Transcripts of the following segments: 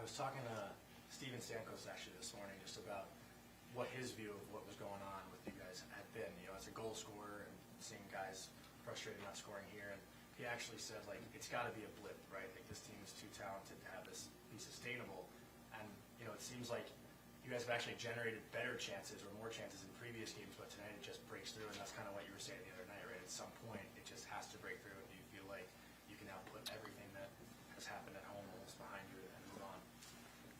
was talking to Steven Stamkos actually this morning just about what his view of what was going on with you guys had been, as a goal scorer and seeing guys frustrated not scoring here. And he actually said, like, it's got to be a blip, right? Like, this team is too talented to have this be sustainable. And, it seems like you guys have actually generated better chances or more chances in previous games, but tonight it just breaks through, and that's kind of what you were saying the other night, right? At some point, it just has to break through, and you feel like you can now put everything that has happened at home almost behind you and move on.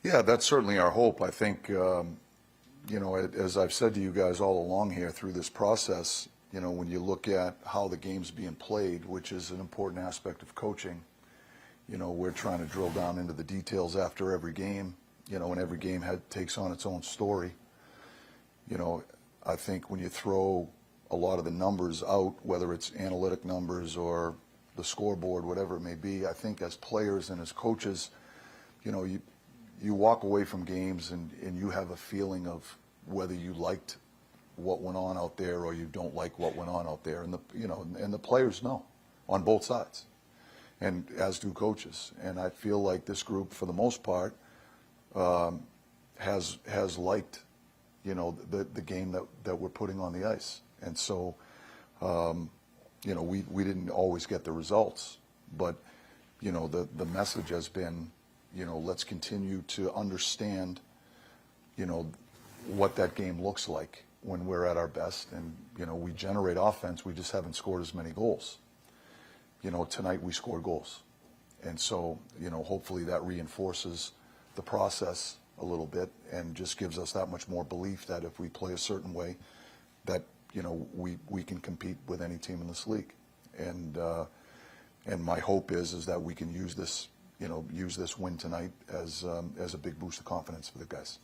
Yeah, that's certainly our hope. I think, as I've said to you guys all along here through this process, when you look at how the game's being played, which is an important aspect of coaching, we're trying to drill down into the details after every game, and every game takes on its own story. I think when you throw a lot of the numbers out, whether it's analytic numbers or the scoreboard, whatever it may be, I think as players and as coaches, you walk away from games and you have a feeling of whether you liked what went on out there or you don't like what went on out there, and the players know on both sides, and as do coaches. And I feel like this group, for the most part, has liked the game that we're putting on the ice. And so we didn't always get the results, but the message has been, let's continue to understand what that game looks like when we're at our best. And we generate offense, we just haven't scored as many goals. Tonight we scored goals, and so hopefully that reinforces the process a little bit and just gives us that much more belief that if we play a certain way, that we can compete with any team in this league. And my hope is that we can use this win tonight as a big boost of confidence for the guys.